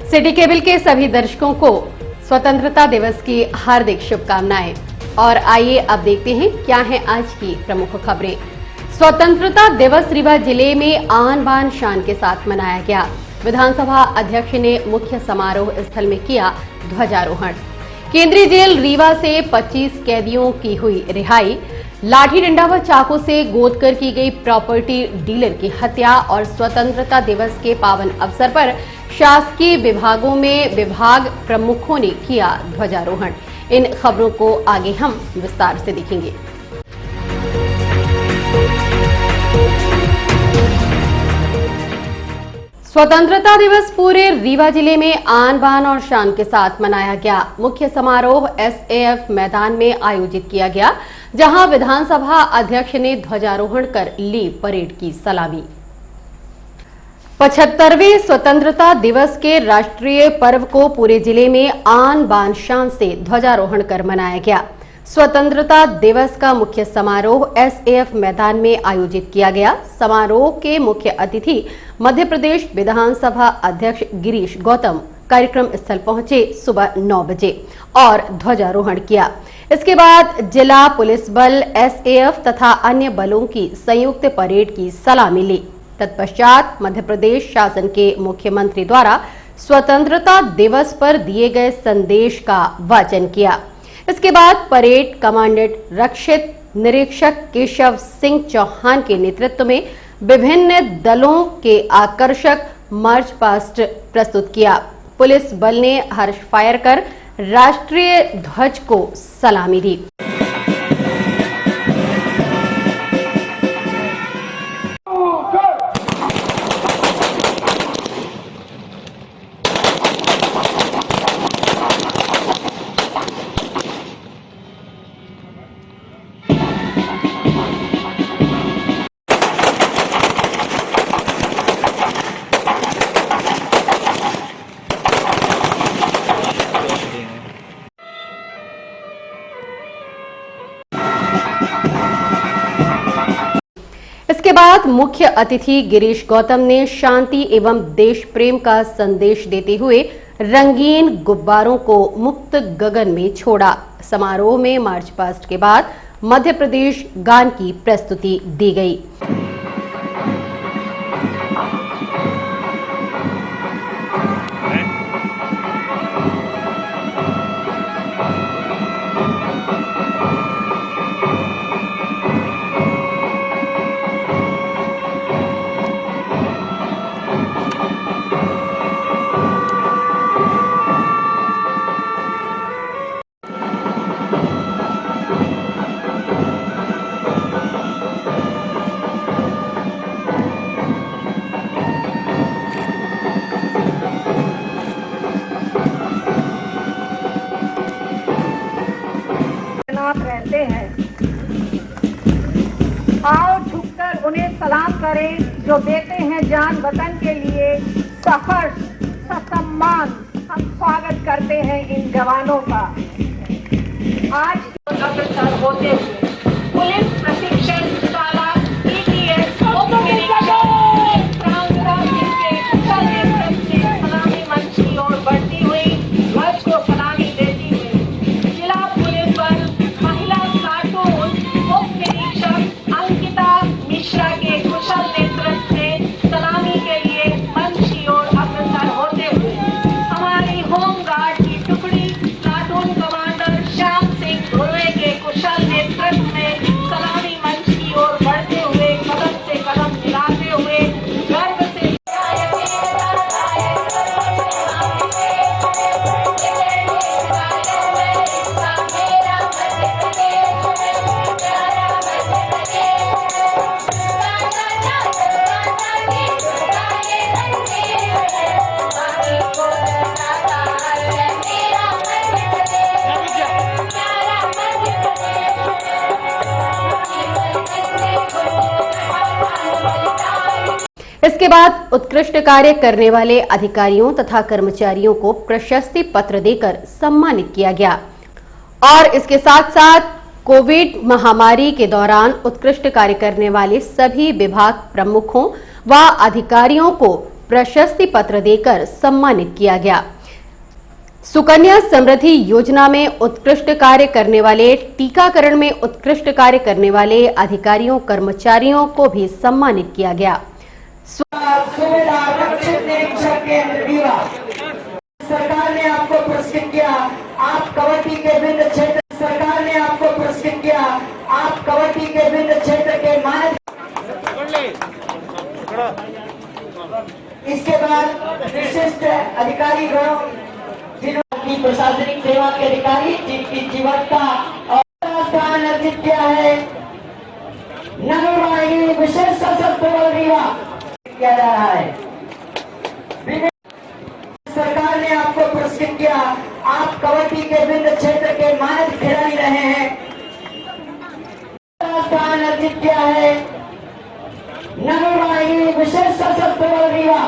City cable के सभी दर्शकों को स्वतंत्रता दिवस की हार्दिक शुभकामनाएं। और आइए अब देखते हैं क्या है आज की प्रमुख खबरें। स्वतंत्रता दिवस रीवा जिले में आन बान शान के साथ मनाया गया। विधानसभा अध्यक्ष ने मुख्य समारोह स्थल में किया ध्वजारोहण। केंद्रीय जेल रीवा से 25 कैदियों की हुई रिहाई। लाठी डंडा व चाकू से गोद कर की गई प्रॉपर्टी डीलर की हत्या। और स्वतंत्रता दिवस के पावन अवसर पर शासकीय विभागों में विभाग प्रमुखों ने किया ध्वजारोहण। इन खबरों को आगे हम विस्तार से देखेंगे। स्वतंत्रता दिवस पूरे रीवा जिले में आन बान और शान के साथ मनाया गया। मुख्य समारोह एसएएफ मैदान में आयोजित किया गया, जहां विधानसभा अध्यक्ष ने ध्वजारोहण कर ली परेड की सलामी। 75वें स्वतंत्रता दिवस के राष्ट्रीय पर्व को पूरे जिले में आन बान शान से ध्वजारोहण कर मनाया गया। स्वतंत्रता दिवस का मुख्य समारोह एसएएफ मैदान में आयोजित किया गया। समारोह के मुख्य अतिथि मध्य प्रदेश विधानसभा अध्यक्ष गिरीश गौतम कार्यक्रम स्थल पहुंचे सुबह 9 बजे और ध्वजारोहण किया। इसके बाद जिला पुलिस बल, एसएएफ तथा अन्य बलों की संयुक्त परेड की सलामी ली। तत्पश्चात मध्य प्रदेश शासन के मुख्यमंत्री द्वारा स्वतंत्रता दिवस पर दिए गए संदेश का वाचन किया। इसके बाद परेड कमांडेंट रक्षित निरीक्षक केशव सिंह चौहान के नेतृत्व में विभिन्न दलों के आकर्षक मार्च पास्ट प्रस्तुत किया। पुलिस बल ने हर्ष फायर कर राष्ट्रीय ध्वज को सलामी दी। इसके बाद मुख्य अतिथि गिरीश गौतम ने शांति एवं देश प्रेम का संदेश देते हुए रंगीन गुब्बारों को मुक्त गगन में छोड़ा। समारोह में मार्च पास्ट के बाद मध्य प्रदेश गान की प्रस्तुति दी गई। रहते हैं, आओ झुककर उन्हें सलाम करें जो देते हैं जान वतन के लिए। सहर्ष ससम्मान हम स्वागत करते हैं इन जवानों का। आज अग्रसर होते हुए पुलिस प्रशिक्षण शाला ईटीएस सलामी मंच की ओर बढ़ती हुई ध्वज को सलामी देती हुई जिला पुलिस बल महिला कार्टून उप निरीक्षक अंकिता मिश्रा के कुशल नेतृत्व में सलामी के लिए मंच की ओर अग्रसर होते हुए हमारी होमगार्ड की टुकड़ी कार्टून कमांडर श्याम सिंह धुर्वे के कुशल नेतृत्व में सलामी मंच की ओर बढ़ते हुए कदम से कदम मिलाते हुए गर्व से इसके बाद उत्कृष्ट कार्य करने वाले अधिकारियों तथा कर्मचारियों को प्रशस्ति पत्र देकर सम्मानित किया गया। और इसके साथ साथ कोविड महामारी के दौरान उत्कृष्ट कार्य करने वाले सभी विभाग प्रमुखों व अधिकारियों को प्रशस्ति पत्र देकर सम्मानित किया गया। सुकन्या समृद्धि योजना में उत्कृष्ट कार्य करने वाले, टीकाकरण में उत्कृष्ट कार्य करने वाले अधिकारियों कर्मचारियों को भी सम्मानित किया गया। सरकार ने आपको पुरस्कृत किया, आप कबड्डी के विभिन्न क्षेत्र, सरकार ने आपको पुरस्कृत किया, आप कबड्डी के विभिन्न क्षेत्र के मानद। इसके बाद विशिष्ट अधिकारी जिनकी प्रशासनिक सेवा के अधिकारी जिनकी जीवनता और स्थान अर्जित किया है, नवी वाहिनी विशेष सशस्त्र बल रीवा किया जा रहा है। सरकार ने आपको पुरस्कृत किया, आप कबड्डी के विभिन्न क्षेत्र के मानद खिलाड़ी रहे हैं, स्थान अर्जित किया है, नवी वाहिनी विशेष सशस्त्र बल रीवा।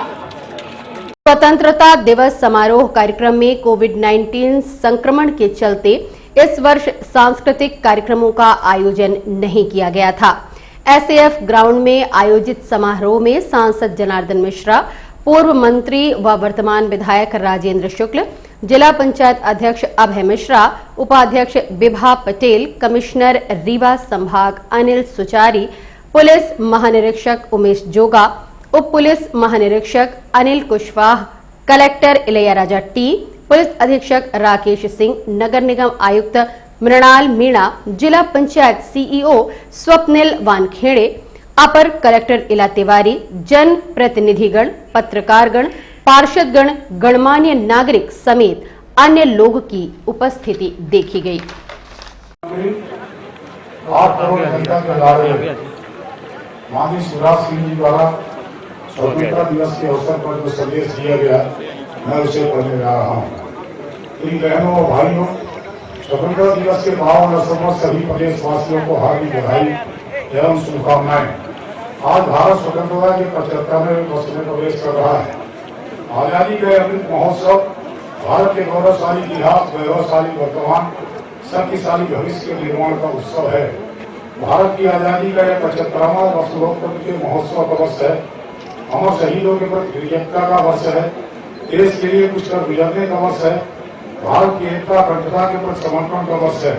स्वतंत्रता दिवस समारोह कार्यक्रम में कोविड-19 संक्रमण के चलते इस वर्ष सांस्कृतिक कार्यक्रमों का आयोजन नहीं किया गया था। एसएएफ ग्राउंड में आयोजित समारोह में सांसद जनार्दन मिश्रा, पूर्व मंत्री व वर्तमान विधायक राजेंद्र शुक्ल, जिला पंचायत अध्यक्ष अभय मिश्रा, उपाध्यक्ष विभा पटेल, कमिश्नर रीवा संभाग अनिल सुचारी, पुलिस महानिरीक्षक उमेश जोगा, उप पुलिस महानिरीक्षक Anil Kushwaha, collector Ilaiyaraaja T, police अधीक्षक राकेश सिंह, नगर निगम आयुक्त मृणाल मीणा, जिला पंचायत सीईओ स्वप्निल वानखेड़े, अपर कलेक्टर इला तिवारी, जन प्रतिनिधिगण, पत्रकारगण, पार्षदगण, गणमान्य नागरिक समेत अन्य लोगों की उपस्थिति देखी गई। 8 करोड़ जनता के लारे माननीय शिवराज सिंह जी द्वारा स्वतंत्रता दिवस के अवसर पर जो संदेश दिया गया, मैं उसे पढ़ने जा रहा हूँ। इन बहनों और भाइयों, स्वतंत्रता दिवस के 52 अवसर पर सभी प्रदेशवासियों को हार्दिक बधाई एवं शुभकामनाएं। आज भारत स्वतंत्रता के 75वें वर्ष में प्रवेश कर रहा है। आजादी के अमृत महोत्सव भारत के गौरवशाली इतिहास, वैभवशाली वर्तमान, शक्तिशाली भविष्य के निर्माण का उत्सव है। भारत की आजादी का यह 75वां वर्षोत्तर के महोत्सव का वर्ष है। अमर शहीदों के प्रति कृतज्ञता का वर्ष है। देश के लिए कुछ कर गुजरने का वर्ष है। भारत की एकता अखंडता के प्रति समर्पण का वर्ष है।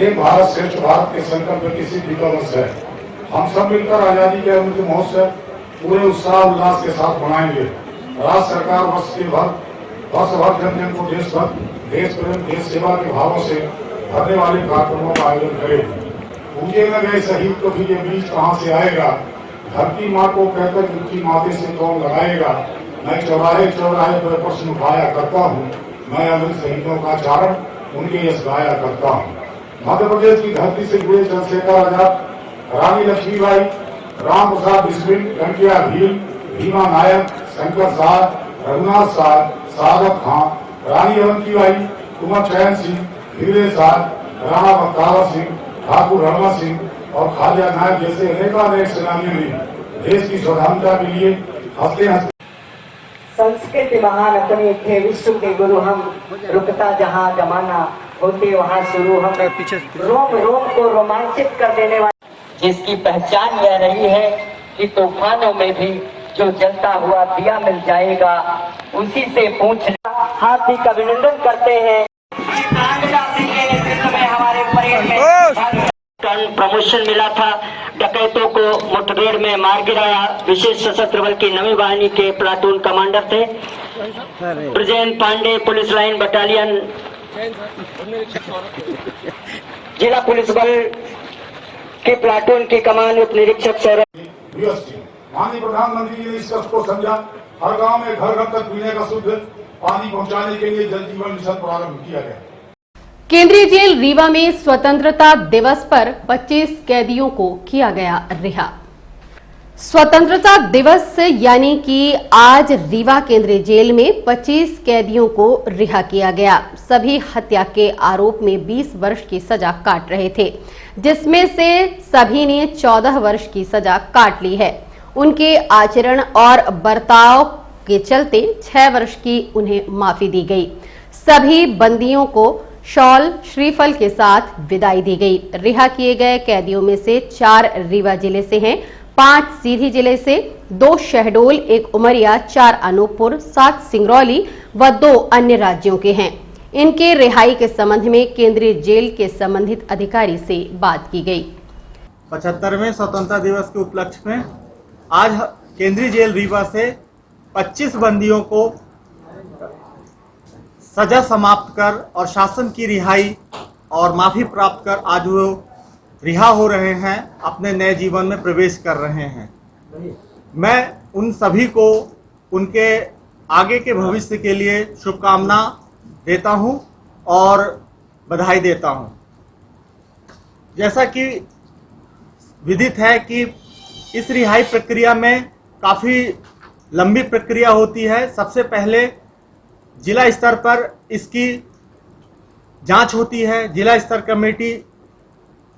एक भारत श्रेष्ठ भारत के संकल्प की सिद्धि का वर्ष है। हम सब मिलकर आजादी के अमृत महोत्सव पूरे उत्साह उल्लास के साथ मनाएंगे। राज्य सरकार वर्ष भर जन जन को देशभक्त, देश प्रेम, देश सेवा के भावों से भरने वाले कार्यक्रमों का आयोजन करेगी। पूजे में गए शहीद को भी ये बीज कहाँ से आएगा? धरती माँ को कहकर उनकी माथे से कौन लगाएगा? मैं चौराहे चौराहे पर प्रश्न उठाया करता हूँ, मैं अमृत शहीदों का चारण उनके यश गाया करता हूँ। मध्य प्रदेश की धरती से जुड़े चंद्रशेखर आजाद, रानी लक्ष्मीबाई, राम प्रसाद बिस्मिल, टंकिया भील, भीमा नायक, शंकर साहब, रघुनाथ साहब, सादत खां, रानी अवंतीबाई, कुंवर चैन सिंह, हिरवे साहब, राणा बख्तावर सिंह, ठाकुर रणवा सिंह और खाजा नायक जैसे अनेकानेक सेनानियों ने देश की स्वतंत्रता के लिए हंसते हंसते। संस्कृति महान अपने थे विश्व के गुरु हम, रुकता जहाँ जमाना होते वहाँ शुरू हम। रोम रोम को रोमांचित कर देने वाले जिसकी पहचान यह रही है कि तूफानों में भी जो जलता हुआ दिया मिल जाएगा, उसी से पूछ हार्दिक अभिनंदन करते हैं। हमारे परेड में प्रमोशन मिला था, डकैतों को मुठभेड़ में मार गिराया। विशेष सशस्त्र बल की नवी वाहिनी के प्लाटून कमांडर थे Brajen Pandey, police line battalion, जिला पुलिस बल के प्लाटून की कमान उप निरीक्षक सौरभ। माननीय प्रधानमंत्री जी ने इस कष्ट को समझा। हर गांव में घर घर तक पीने का शुद्ध पानी पहुंचाने के लिए जल जीवन मिशन प्रारंभ किया गया। केंद्रीय जेल रीवा में स्वतंत्रता दिवस पर 25 कैदियों को किया गया रिहा। स्वतंत्रता दिवस यानी कि आज रीवा केंद्रीय जेल में 25 कैदियों को रिहा किया गया। सभी हत्या के आरोप में 20 वर्ष की सजा काट रहे थे, जिसमें से सभी ने 14 वर्ष की सजा काट ली है। उनके आचरण और बर्ताव के चलते 6 वर्ष की उन्हें माफी दी गई। सभी बंदियों को शॉल श्रीफल के साथ विदाई दी गई। रिहा किए गए कैदियों में से 4 रीवा जिले से हैं, 5 सीधी जिले से, 2 शहडोल, 1 उमरिया, 4 अनूपपुर, 7 सिंगरौली व 2 अन्य राज्यों के हैं। इनके रिहाई के संबंध में केंद्रीय जेल के संबंधित अधिकारी से बात की गई। 75वें स्वतंत्रता दिवस के उपलक्ष्य में आज केंद्रीय जेल रीवा से 25 बंदियों को सजा समाप्त कर और शासन की रिहाई और माफी प्राप्त कर आज वो रिहा हो रहे हैं, अपने नए जीवन में प्रवेश कर रहे हैं। मैं उन सभी को उनके आगे के भविष्य के लिए शुभकामना देता हूं और बधाई देता हूं। जैसा कि विदित है कि इस रिहाई प्रक्रिया में काफी लंबी प्रक्रिया होती है। सबसे पहले जिला स्तर पर इसकी जांच होती है, जिला स्तर कमेटी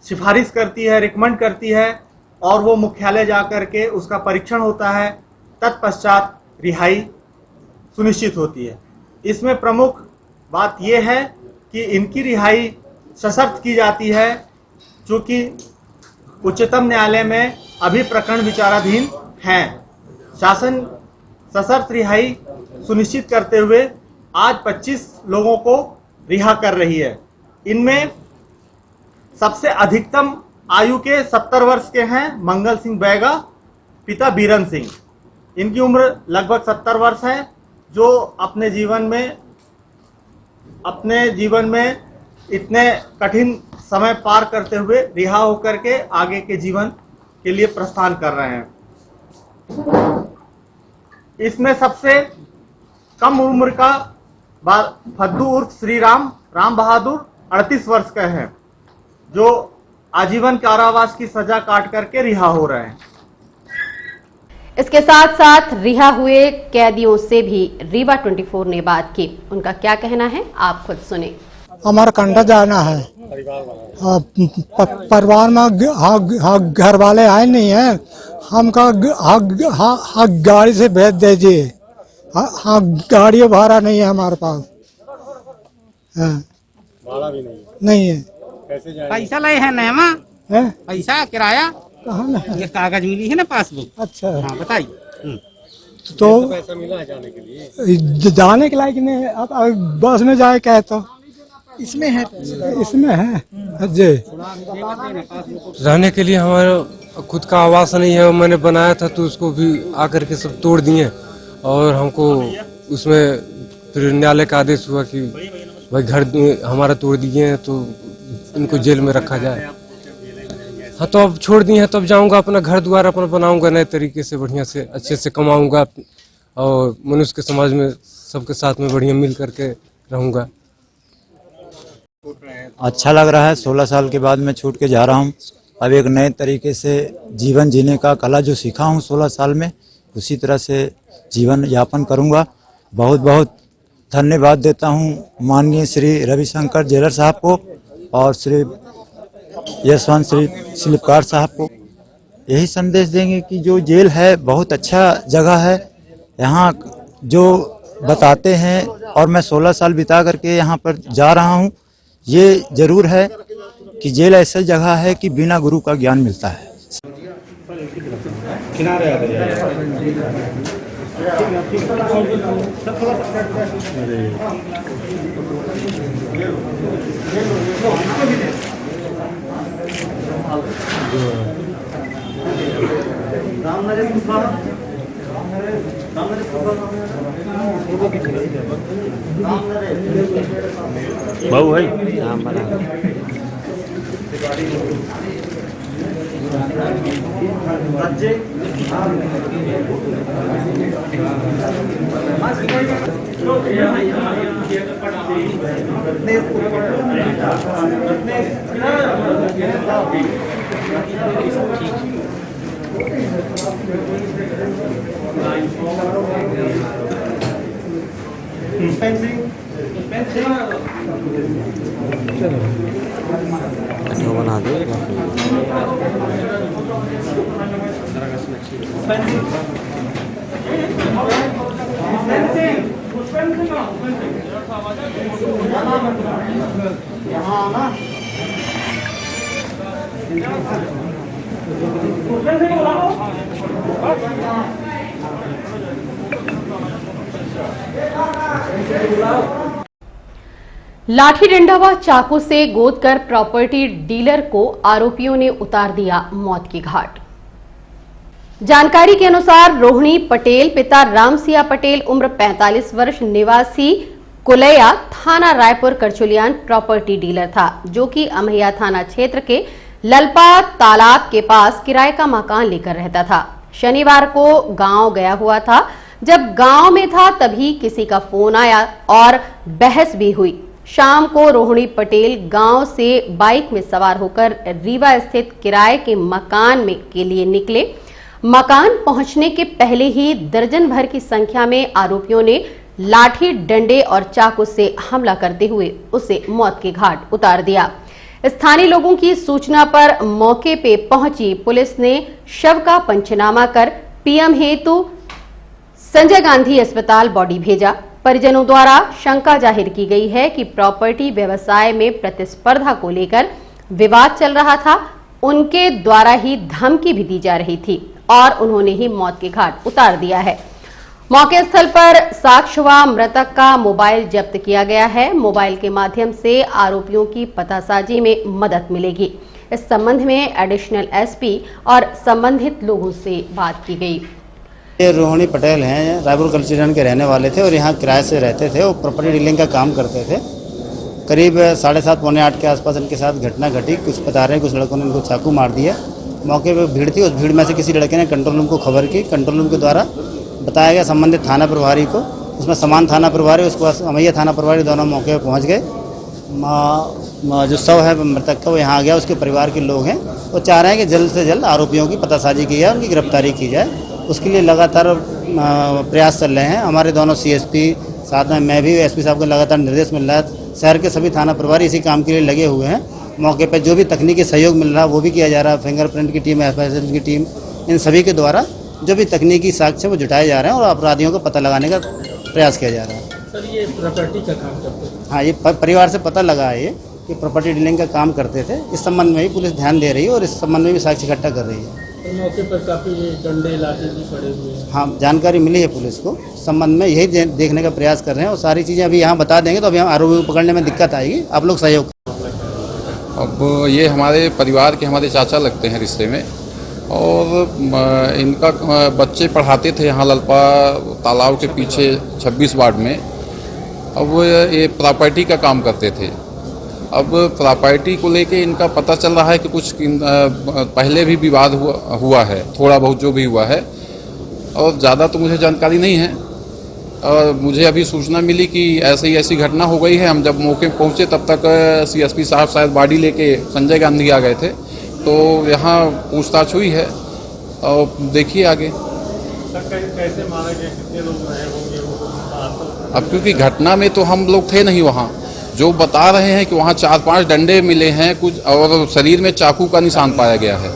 सिफारिश करती है, रिकमेंड करती है और वो मुख्यालय जाकर के उसका परीक्षण होता है। तत्पश्चात रिहाई सुनिश्चित होती है। इसमें प्रमुख बात यह है कि इनकी रिहाई सशर्त की जाती है, चूंकि उच्चतम न्यायालय में अभी प्रकरण विचाराधीन हैं। शासन सशर्त रिहाई सुनिश्चित करते हुए आज 25 लोगों को रिहा कर रही है। इनमें सबसे अधिकतम आयु के 70 वर्ष के हैं मंगल सिंह बैगा, पिता बीरन सिंह। इनकी उम्र लगभग 70 वर्ष है, जो अपने जीवन में इतने कठिन समय पार करते हुए रिहा होकर के आगे के जीवन के लिए प्रस्थान कर रहे हैं। इसमें सबसे कम उम्र का फद्दू उर्फ श्री राम बहादुर 38 वर्ष का है, जो आजीवन कारावास की सजा काट करके रिहा हो रहे हैं। इसके साथ साथ रिहा हुए कैदियों से भी रीवा 24 ने बात की। उनका क्या कहना है, आप खुद सुने। हमारा कंडा जाना है, परिवार में घर वाले आए नहीं है, हमका गाड़ी से भेज दीजिए। हाँ, गाड़ी भाड़ा नहीं है हमारे पास। भाड़ा भी नहीं है। कैसे जाएंगे? पैसा लाए हैं नैमा है? पैसा किराया कहाँ ना, ये कागज मिली है ना, पासबुक। अच्छा, हाँ बताइए। तो पैसा मिला है जाने के लिए? जाने के लायक नहीं है। अब बस में जाए क्या तो इसमें है जी। रहने के लिए हमारा खुद का आवास नहीं है, मैंने बनाया था तो उसको भी आकर के सब तोड़ दिए और हमको उसमें फिर न्यायालय का आदेश हुआ कि भाई घर हमारा तोड़ दिए हैं तो इनको जेल में रखा जाए। हाँ, तो अब छोड़ दिए हैं, तो अब जाऊंगा अपना घर द्वार अपना बनाऊंगा, नए तरीके से बढ़िया से अच्छे से कमाऊंगा और मनुष्य के समाज में सबके साथ में बढ़िया मिल करके रहूंगा। अच्छा लग रहा है। 16 साल के बाद मैं छूट के जा रहा हूँ। अब एक नए तरीके से जीवन जीने का कला जो सीखा हूँ 16 साल में, उसी तरह से जीवन यापन करूँगा। बहुत बहुत धन्यवाद देता हूँ माननीय श्री रविशंकर जेलर साहब को और श्री यशवंत श्री शिल्पकार साहब को। यही संदेश देंगे कि जो जेल है बहुत अच्छा जगह है। यहाँ जो बताते हैं, और मैं 16 साल बिता करके यहाँ पर जा रहा हूँ, ये जरूर है कि जेल ऐसी जगह है कि बिना गुरु का ज्ञान मिलता है। बाबू भाई बना दो। यहाँ लाठी डंडा व चाकू से गोदकर प्रॉपर्टी डीलर को आरोपियों ने उतार दिया मौत की घाट। जानकारी के अनुसार रोहिणी पटेल पिता रामसिया पटेल उम्र 45 वर्ष निवासी कुलैया थाना रायपुर करचुलियान प्रॉपर्टी डीलर था, जो कि अमैया थाना क्षेत्र के ललपा तालाब के पास किराए का मकान लेकर रहता था। शनिवार को गांव गया हुआ था। जब गांव में था तभी किसी का फोन आया और बहस भी हुई। शाम को रोहिणी पटेल गांव से बाइक में सवार होकर रीवा स्थित किराए के मकान में के लिए निकले। मकान पहुंचने के पहले ही दर्जन भर की संख्या में आरोपियों ने लाठी डंडे और चाकू से हमला करते हुए उसे मौत के घाट उतार दिया। स्थानीय लोगों की सूचना पर मौके पे पहुंची पुलिस ने शव का पंचनामा कर पीएम हेतु संजय गांधी अस्पताल बॉडी भेजा। परिजनों द्वारा शंका जाहिर की गई है कि प्रॉपर्टी व्यवसाय में प्रतिस्पर्धा को लेकर विवाद चल रहा था। उनके द्वारा ही धमकी भी दी जा रही थी और उन्होंने ही मौत के घाट उतार दिया है। मौके स्थल पर साक्ष्य व मृतक का मोबाइल जब्त किया गया है। मोबाइल के माध्यम से आरोपियों की पतासाजी में मदद मिलेगी। इस संबंध में एडिशनल एसपी और संबंधित लोगों से बात की गई। ये रोहिणी पटेल हैं, रायपुर कल्चरन के रहने वाले थे और यहाँ किराए से रहते थे। वो प्रॉपर्टी डीलिंग का काम करते थे। करीब 7:30 पौने 8 के आसपास इनके साथ घटना घटी। कुछ बता रहे हैं कुछ लड़कों ने इनको चाकू मार दिया। मौके पर भीड़ थी, उस भीड़ में से किसी लड़के ने कंट्रोल रूम को खबर की। कंट्रोल रूम के द्वारा बताया गया संबंधित थाना प्रभारी को। उसमें समान थाना प्रभारी उसके बाद अमैया थाना प्रभारी दोनों मौके पर पहुँच गए। जो शव है मृतक का वो यहाँ आ गया। उसके परिवार के लोग हैं, वो चाह रहे हैं कि जल्द से जल्द आरोपियों की पतासाजी की जाए, उनकी गिरफ्तारी की जाए। उसके लिए लगातार प्रयास चल रहे हैं। हमारे दोनों सीएसपी साथ में मैं भी एसपी साहब को लगातार निर्देश मिल रहा है। शहर के सभी थाना प्रभारी इसी काम के लिए लगे हुए हैं। मौके पर जो भी तकनीकी सहयोग मिल रहा है वो भी किया जा रहा है। फिंगरप्रिंट की टीम, एफएसएल की टीम, इन सभी के द्वारा जो भी तकनीकी साक्ष्य वो जुटाए जा रहे हैं और अपराधियों को पता लगाने का प्रयास किया जा रहा है। सर ये प्रॉपर्टी का काम करते हैं? हाँ, ये परिवार से पता लगा है ये कि प्रॉपर्टी डीलिंग का काम करते थे। इस संबंध में भी पुलिस ध्यान दे रही है और इस संबंध में भी साक्ष्य इकट्ठा कर रही है। तो मौके पर काफ़ी डंडे लाठी भी पड़े हुए हैं। हाँ, जानकारी मिली है पुलिस को। संबंध में यही देखने का प्रयास कर रहे हैं और सारी चीज़ें अभी यहाँ बता देंगे तो अभी हम आरोपी को पकड़ने में दिक्कत आएगी। आप लोग सहयोग। अब ये हमारे परिवार के हमारे चाचा लगते हैं रिश्ते में और इनका बच्चे पढ़ाते थे यहाँ ललपा तालाब के पीछे 26 वार्ड में। अब वो ये प्रॉपर्टी का काम करते थे। अब प्रॉपर्टी को लेके इनका पता चल रहा है कि कुछ पहले भी विवाद हुआ है, थोड़ा बहुत जो भी हुआ है, और ज़्यादा तो मुझे जानकारी नहीं है। और मुझे अभी सूचना मिली कि ऐसी घटना हो गई है। हम जब मौके पर पहुँचे तब तक सीएसपी साहब शायद बॉडी लेके संजय गांधी आ गए थे, तो यहाँ पूछताछ हुई है और देखिए आगे। कैसे मारा गया, कितने लोग रहे होंगे वो? अब क्योंकि घटना में तो हम लोग थे नहीं वहाँ। जो बता रहे हैं कि वहाँ 4-5 डंडे मिले हैं कुछ, और शरीर में चाकू का निशान पाया गया है।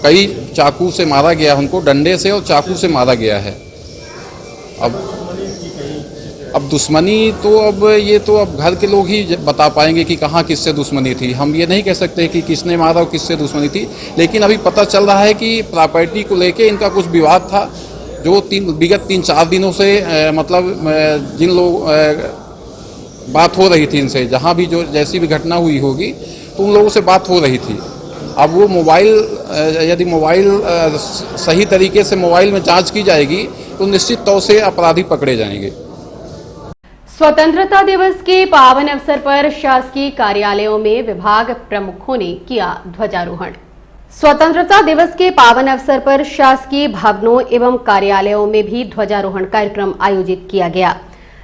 कई चाकू से मारा गया, उनको डंडे से और चाकू से मारा गया है। अब दुश्मनी तो अब ये तो अब घर के लोग ही बता पाएंगे कि कहाँ किससे दुश्मनी थी। हम ये नहीं कह सकते कि किसने मारा और किससे दुश्मनी थी, लेकिन अभी पता चल रहा है कि प्रॉपर्टी को लेके इनका कुछ विवाद था, जो विगत 3-4 दिनों से मतलब जिन लोग बात हो रही थी इनसे, जहाँ भी जो जैसी भी घटना हुई होगी तो उन लोगों से बात हो रही थी। अब वो मोबाइल, यदि मोबाइल सही तरीके से मोबाइल में जांच की जाएगी तो निश्चित तौर से अपराधी पकड़े जाएंगे। स्वतंत्रता दिवस के पावन अवसर पर शासकीय कार्यालयों में विभाग प्रमुखों ने किया ध्वजारोहण। स्वतंत्रता दिवस के पावन अवसर पर शासकीय भवनों एवं कार्यालयों में भी ध्वजारोहण कार्यक्रम आयोजित किया गया।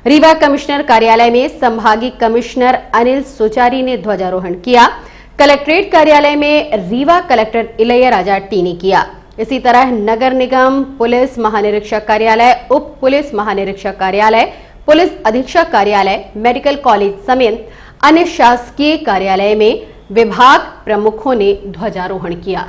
रीवा कमिश्नर कार्यालय में संभागीय कमिश्नर अनिल सुचारी ने ध्वजारोहण किया। कलेक्ट्रेट कार्यालय में रीवा कलेक्टर इलैया राजा टी ने किया। इसी तरह नगर निगम, पुलिस महानिरीक्षक कार्यालय, उप पुलिस महानिरीक्षक कार्यालय, पुलिस अधीक्षक कार्यालय, मेडिकल कॉलेज समेत अन्य शासकीय कार्यालय में विभाग प्रमुखों ने ध्वजारोहण किया।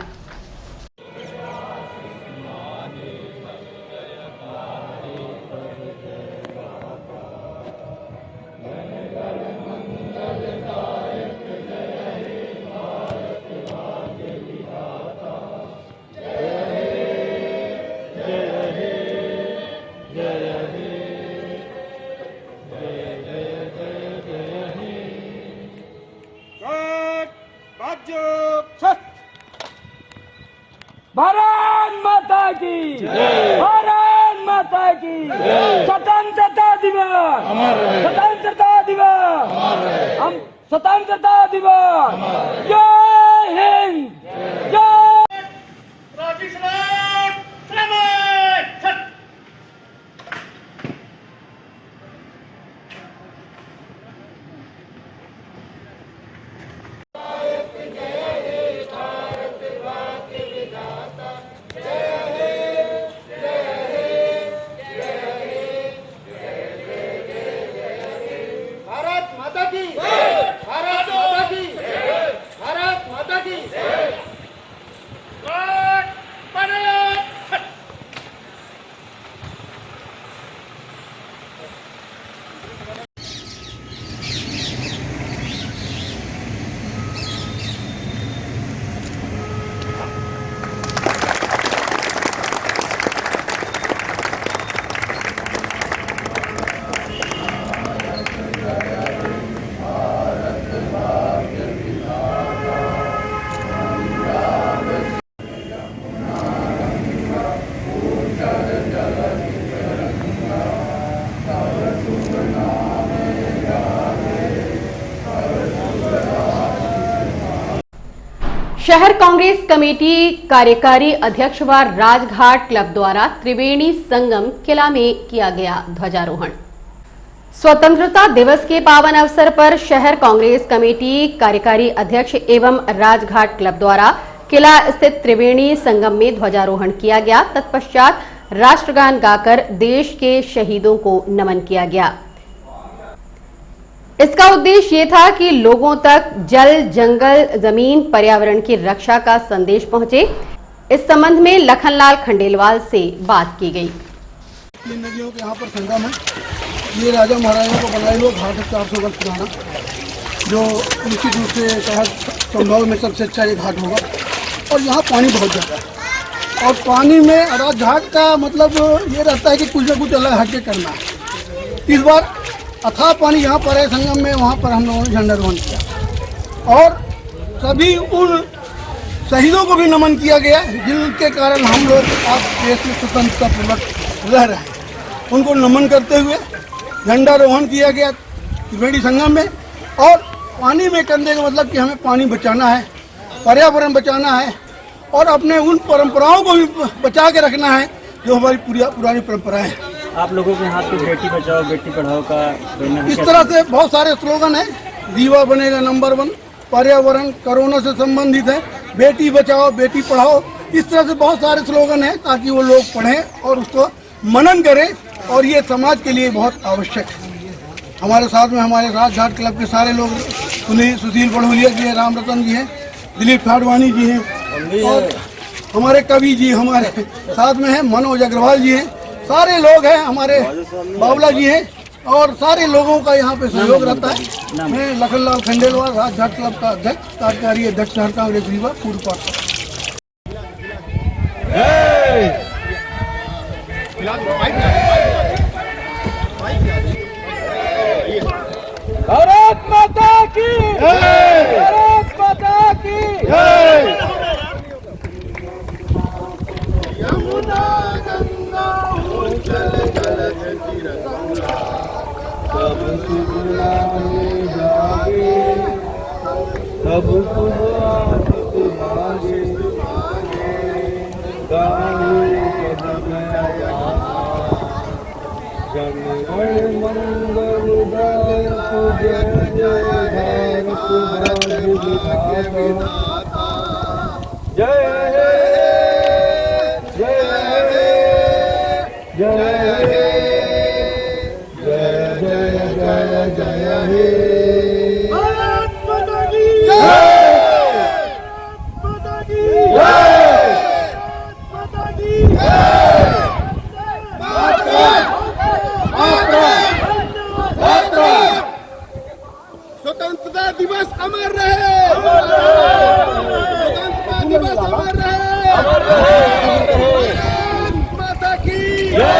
स्वतंत्रता दिवस, हम स्वतंत्रता दिवस, जय हिंद, जय शहर कांग्रेस कमेटी कार्यकारी अध्यक्ष व राजघाट क्लब द्वारा त्रिवेणी संगम किला में किया गया ध्वजारोहण। स्वतंत्रता दिवस के पावन अवसर पर शहर कांग्रेस कमेटी कार्यकारी अध्यक्ष एवं राजघाट क्लब द्वारा किला स्थित त्रिवेणी संगम में ध्वजारोहण किया गया। तत्पश्चात राष्ट्रगान गाकर देश के शहीदों को नमन किया गया। इसका उद्देश्य ये था कि लोगों तक जल, जंगल, जमीन, पर्यावरण की रक्षा का संदेश पहुंचे। इस संबंध में लखनलाल खंडेलवाल से बात की गई। नदियों के यहाँ पर संगम है। ये राजा महाराजाओं को बनाया हुआ घाट है 400 वर्ष पुराना, जो निश्चित रूप से संभव में सबसे अच्छा ये घाट होगा। और यहाँ पानी बहुत ज़्यादा है और पानी में राजघाट का मतलब ये रहता है कि कुछ न कुछ अलग हटके करना है। इस बार अथाह पानी यहाँ पर है संगम में, वहाँ पर हम लोगों ने झंडारोहण किया और सभी उन शहीदों को भी नमन किया गया जिनके कारण हम लोग आज देश में स्वतंत्रतापूर्वक रह रहे हैं। उनको नमन करते हुए झंडारोहण किया गया त्रिवेणी संगम में। और पानी में करने का मतलब कि हमें पानी बचाना है, पर्यावरण बचाना है और अपने उन परंपराओं को भी बचा के रखना है जो हमारी पुरानी परंपराएं हैं। आप लोगों के हाथ में बेटी बचाओ बेटी पढ़ाओ का इस तरह से बहुत सारे स्लोगन है। दीवा बनेगा नंबर 1, पर्यावरण कोरोना से संबंधित है, बेटी बचाओ बेटी पढ़ाओ, इस तरह से बहुत सारे स्लोगन हैं ताकि वो लोग पढ़ें और उसको मनन करें और ये समाज के लिए बहुत आवश्यक है। हमारे साथ में हमारे राजघाट क्लब के सारे लोग सुशील बड़हुलिया जी हैं, राम रतन जी हैं, दिलीप ठाडवानी जी हैं और हमारे कवि जी हमारे साथ में हैं, मनोज अग्रवाल जी हैं, सारे लोग हैं, हमारे बावला जी हैं और सारे लोगों का यहाँ पे सहयोग रहता है। मैं लखनलाल खंडेलवाल राजघाट क्लब का अध्यक्ष, कार्यकारी अध्यक्ष शहर कांग्रेस रीवा पूर्व पार्षद। भारत माता की जय, भारत माता की जय। यमुना गंगा उज्जल जलधि गंगा, तब सुगुणा में जागे, तब सुभाषित मागे, गाये कदम जनगण मंगल दायक जय जय भारत विधाता, जय जय जय जय जय जय हे भारत माता की जय, माता की जय, माता की जय। स्वतंत्रता दिवस अमर रहे, स्वतंत्रता दिवस अमर रहे, माता की जय।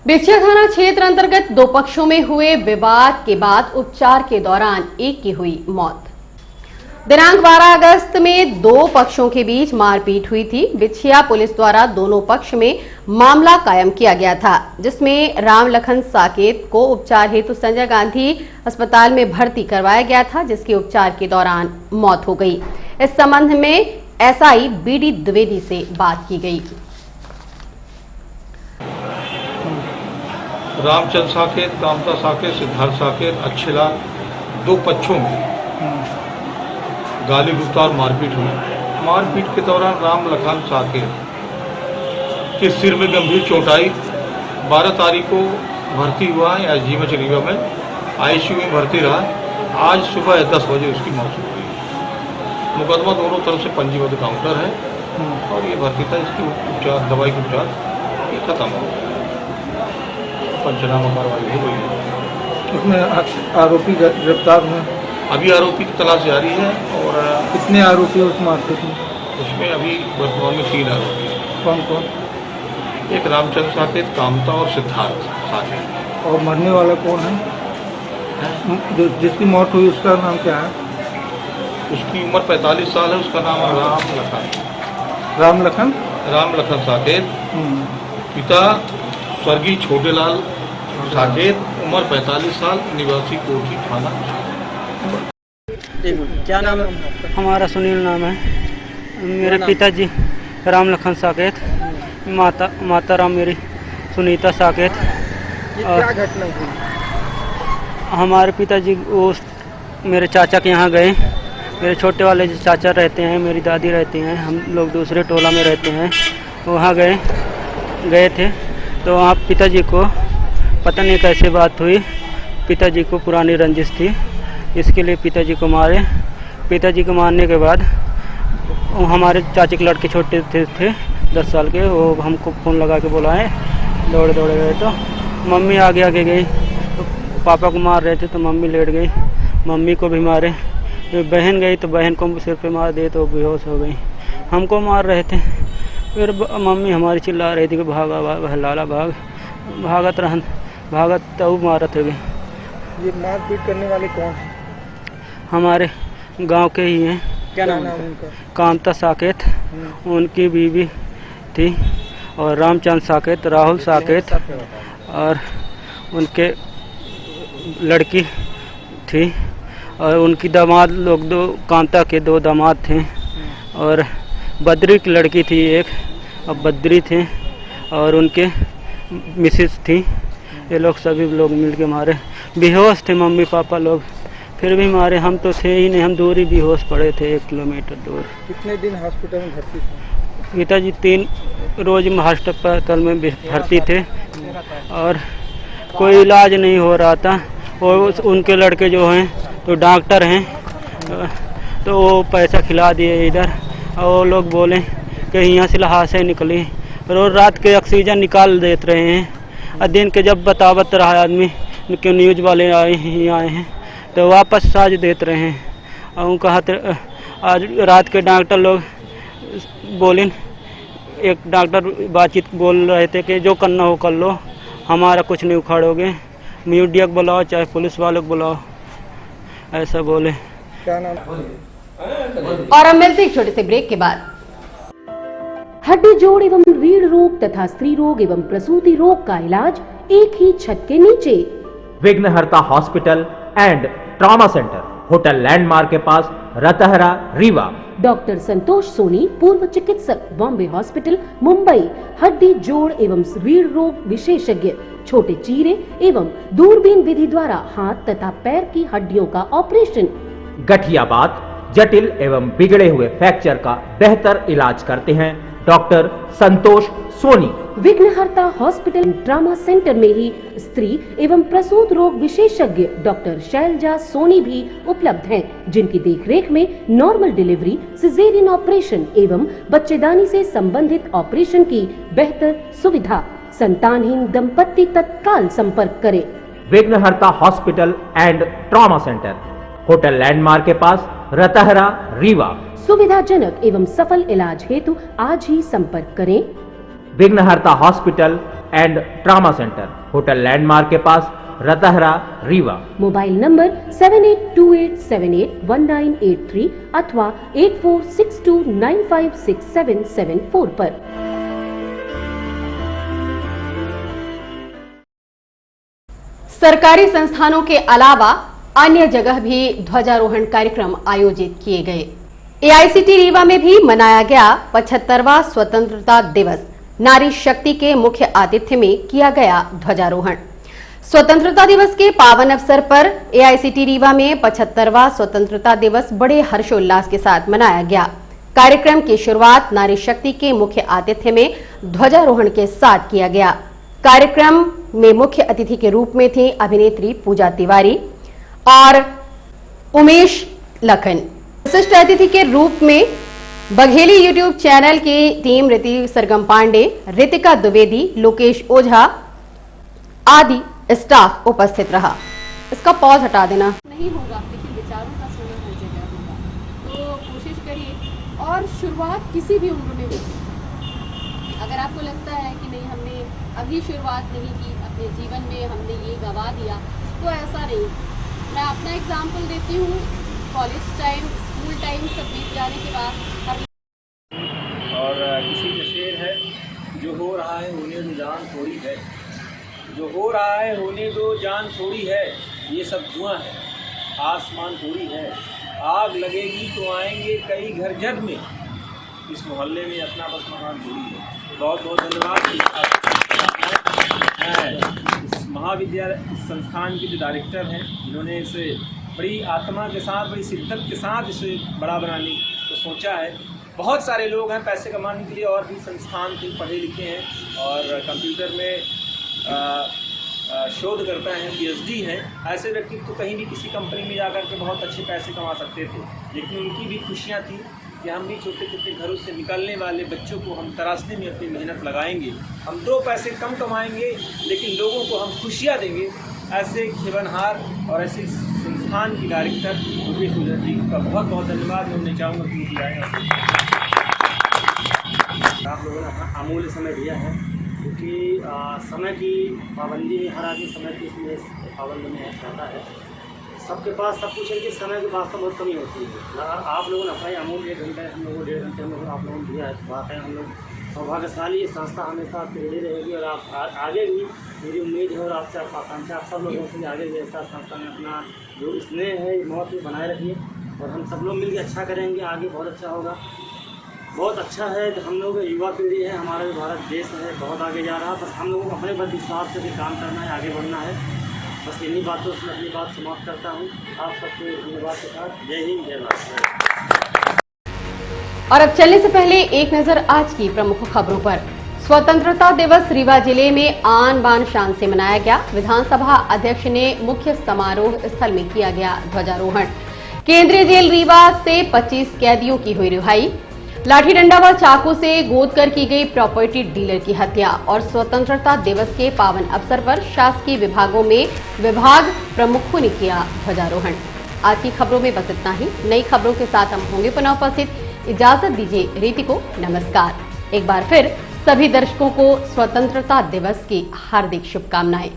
बिछिया थाना क्षेत्र अंतर्गत दो पक्षों में हुए विवाद के बाद उपचार के दौरान एक की हुई मौत। दिनांक 12 अगस्त में दो पक्षों के बीच मारपीट हुई थी। बिछिया पुलिस द्वारा दोनों पक्ष में मामला कायम किया गया था, जिसमें राम लखन साकेत को उपचार हेतु संजय गांधी अस्पताल में भर्ती करवाया गया था, जिसके उपचार के दौरान मौत हो गई। इस संबंध में एसआई बीडी द्विवेदी से बात की गई। रामचंद्र साकेत, कामता साकेत, सिद्धार्थ साकेत, अच्छेलाल, दो पक्षों में गाली गलौज और मारपीट हुई। मारपीट के दौरान राम लखन साकेत के सिर में गंभीर चोट आई। 12 तारीख को भर्ती हुआ है एसजीएमएच रीवा में, आईसीयू में भर्ती रहा। आज सुबह 10 बजे उसकी मौत हो गई। मुकदमा दोनों तरफ से पंजीबद्ध काउंटर है और ये भर्ती था, इसकी उपचार दवाई का उपचार ये खत्म हो गया, पंचनामा कार्रवाई हो गई है। उसमें आरोपी गिरफ्तार हुए? अभी आरोपी की तलाश जारी है। और कितने आरोपी उस मारपीट में? उसमें अभी वर्तमान में 3 आरोपी हैं। कौन कौन? एक रामचंद्र साकेत, कामता और सिद्धार्थ साकेत। और मरने वाला कौन है? जो जिसकी मौत हुई उसका नाम क्या है? उसकी उम्र 45 साल है। उसका नाम है राम लखन। राम लखन साकेत। पिता स्वर्गीय छोटेलाल साकेत, उम्र 45 साल, निवासी कोठी थाना। क्या नाम है? हमारा सुनील नाम है। मेरे पिताजी राम लखन साकेत, माता राम मेरी सुनीता साकेत। ये क्या घटना हुई? हमारे पिताजी वो मेरे चाचा के यहाँ गए। मेरे छोटे वाले जो चाचा रहते हैं, मेरी दादी रहती हैं, हम लोग दूसरे टोला में रहते हैं। वहाँ गए थे तो वहाँ पिताजी को पता नहीं कैसे बात हुई। पिताजी को पुरानी रंजिश थी, इसके लिए पिताजी को मारे। पिताजी को मारने के बाद हमारे चाचे के लड़के छोटे थे 10 साल के, वो हमको फ़ोन लगा के बुलाए। दौड़े गए तो मम्मी आगे गई तो पापा को मार रहे थे तो मम्मी लेट गई, मम्मी को भी मारे। फिर बहन गई तो बहन को सिर पे मार दिए तो बेहोश हो गई। हमको मार रहे थे। फिर मम्मी हमारी चिल्ला रही थी कि भागा लाला भागत तो मारत हो गई। ये मारपीट करने वाले कौन हैं? हमारे गांव के ही हैं। क्या नाम है उनका? कामता साकेत, उनकी बीवी थी, और रामचंद्र साकेत, राहुल साकेत और उनके लड़की थी, और उनकी दामाद लोग दो, कामता के 2 दामाद थे, और बद्री की लड़की थी एक, अब बद्री थे, और उनके मिसेस थी। ये लोग सभी लोग मिलके मारे। बेहोश थे मम्मी पापा लोग, फिर भी मारे। हम तो थे ही नहीं, हम दूर ही बेहोश पड़े थे 1 किलोमीटर दूर। कितने दिन हॉस्पिटल में भर्ती थे? पिताजी 3 रोज हॉस्पिटल में भर्ती थे और कोई इलाज नहीं हो रहा था। और उनके लड़के जो हैं तो डॉक्टर हैं, तो वो पैसा खिला दिए इधर, और वो लोग बोले कि यहाँ से लाशें निकली। रोज रात के ऑक्सीजन निकाल देते रहे हैं, और दिन के जब बतावत रहा आदमी कि न्यूज़ वाले आए हैं तो वापस आज देते रहे हैं। और उनका आज रात के डॉक्टर लोग बोले, एक डॉक्टर बातचीत बोल रहे थे कि जो करना हो कर लो, हमारा कुछ नहीं उखाड़ोगे, मीडिया को बुलाओ चाहे पुलिस वालों को बुलाओ, ऐसा बोले। क्या नाम? और अब मिलते एक छोटे से ब्रेक के बाद। हड्डी जोड़ एवं रीढ़ रोग तथा स्त्री रोग एवं प्रसूति रोग का इलाज एक ही छत के नीचे। विघ्नहर्ता hospital and trauma centre, hotel landmark के पास, रतहरा, रीवा। डॉक्टर संतोष सोनी, पूर्व चिकित्सक, बॉम्बे हॉस्पिटल, मुंबई। हड्डी जोड़ एवं रीढ़ रोग विशेषज्ञ, छोटे चीरे एवं दूरबीन विधि द्वारा हाथ तथा पैर की हड्डियों का ऑपरेशन। गठियाबात, जटिल एवं बिगड़े हुए फ्रैक्चर का बेहतर इलाज करते हैं डॉक्टर संतोष सोनी। विघ्नहर्ता हॉस्पिटल ट्रॉमा सेंटर में ही स्त्री एवं प्रसूत रोग विशेषज्ञ डॉक्टर शैलजा सोनी भी उपलब्ध हैं, जिनकी देखरेख में नॉर्मल डिलीवरी, सिजेरियन ऑपरेशन एवं बच्चेदानी से संबंधित ऑपरेशन की बेहतर सुविधा। संतानहीन दंपत्ति तत्काल संपर्क करें। विघ्नहर्ता hospital and trauma centre, hotel landmark के पास, रतहरा, रीवा। सुविधाजनक एवं सफल इलाज हेतु आज ही संपर्क करें। विघ्नहर्ता hospital and trauma centre, hotel landmark के पास, रतहरा, रीवा। मोबाइल नंबर 7828781983 अथवा 8462956774 पर। सरकारी संस्थानों के अलावा अन्य जगह भी ध्वजारोहण कार्यक्रम आयोजित किए गए। एआईसीटी रीवा में भी मनाया गया 75वां स्वतंत्रता दिवस। नारी शक्ति के मुख्य आतिथ्य में किया गया ध्वजारोहण। स्वतंत्रता दिवस के पावन अवसर पर एआईसीटी रीवा में 75वां स्वतंत्रता दिवस बड़े हर्षोल्लास के साथ मनाया गया। कार्यक्रम की शुरुआत नारी शक्ति के मुख्य आतिथ्य में ध्वजारोहण के साथ किया गया। कार्यक्रम में मुख्य अतिथि के रूप में थी अभिनेत्री पूजा तिवारी और उमेश लखन। विशिष्ट अतिथि के रूप में बघेली यूट्यूब चैनल की टीम ऋति सरगम पांडे, रितिका द्विवेदी, लोकेश ओझा आदि स्टाफ उपस्थित रहा। इसका पॉज हटा देना। नहीं होगा लेकिन विचारों का सुना हर जगह होगा, तो कोशिश करिए और शुरुआत किसी भी उम्र में होगी। अगर आपको लगता है कि नहीं हमने अभी शुरुआत नहीं की, अपने जीवन में हमने ये गवा दिया, तो ऐसा नहीं। मैं अपना एग्जाम्पल देती हूँ। कॉलेज टाइम, स्कूल टाइम सब बीत जाने के बाद और किसी का शेर है, जो हो रहा है होने दो जान थोड़ी है, जो हो रहा है होने दो जान थोड़ी है, ये सब धुआं है, आसमान थोड़ी है, आग लगेगी तो आएंगे कई घर जग में, इस मोहल्ले में अपना बस मकान थोड़ी है। बहुत बहुत धन्यवाद। इस महाविद्यालय संस्थान के जो डायरेक्टर हैं, जिन्होंने इसे बड़ी आत्मा के साथ, बड़ी शिद्दत के साथ इसे बड़ा बनाने को सोचा है। बहुत सारे लोग हैं पैसे कमाने के लिए और भी संस्थान के पढ़े लिखे हैं और कंप्यूटर में शोधकर्ता हैं, पीएचडी हैं। ऐसे व्यक्ति तो कहीं भी किसी कंपनी में जाकर के बहुत अच्छे पैसे कमा सकते थे, लेकिन उनकी भी खुशियाँ थी कि हम भी छोटे छोटे घरों से निकलने वाले बच्चों को हम तराशने में अपनी मेहनत लगाएंगे। हम 2 पैसे कम कमाएंगे लेकिन लोगों को हम खुशियाँ देंगे। ऐसे खेवनहार और ऐसे संस्थान की डायरेक्टर मुकेश ओझा जी का बहुत बहुत धन्यवाद। मैं उन्हें चाहूँगा कि वो आएँ। आप लोगों ने अपना अमूल्य समय दिया है, क्योंकि समय की पाबंदी में हर आदमी समय की इसमें पाबंदी में रहता है। सबके पास सब कुछ है कि समय की वास्तव बहुत कमी होती है। आप लोगों ने अपना अमूल्य 1 घंटा हम लोगों को 1.5 घंटे हम लोग आप लोगों ने दिया है, बात है हम लोग सौभाग्यशाली। ये संस्था हमेशा प्रेरित रहेगी और आप आगे भी मेरी उम्मीद है और आपसे आकांक्षा आप सब लोगों से आगे भी ऐसा संस्था में अपना जो स्नेह है मौत में बनाए रखिए और हम सब लोग मिलकर अच्छा करेंगे। आगे बहुत अच्छा होगा, बहुत अच्छा है। हम लोग युवा पीढ़ी है, हमारा जो भारत देश है बहुत आगे जा रहा है। बस हम लोगों को अपने पर विश्वास से भी काम करना है, आगे बढ़ना है। बस इन्हीं बातों से मैं अपनी बात समाप्त करता हूँ। आप सबको धन्यवाद के साथ जय हिंद जय भारत। और अब चलने से पहले एक नजर आज की प्रमुख खबरों पर। स्वतंत्रता दिवस रीवा जिले में आन बान शान से मनाया गया। विधानसभा अध्यक्ष ने मुख्य समारोह स्थल में किया गया ध्वजारोहण। केंद्रीय जेल रीवा से 25 कैदियों की हुई रिहाई। लाठी डंडा व चाकू से गोद कर की गई प्रॉपर्टी डीलर की हत्या। और स्वतंत्रता दिवस के पावन अवसर पर शासकीय विभागों में विभाग प्रमुखों ने किया ध्वजारोहण। आज की खबरों में बस इतना ही। नई खबरों के साथ हम होंगे पुनः उपस्थित। इजाजत दीजिए रीति को नमस्कार। एक बार फिर सभी दर्शकों को स्वतंत्रता दिवस की हार्दिक शुभकामनाएं।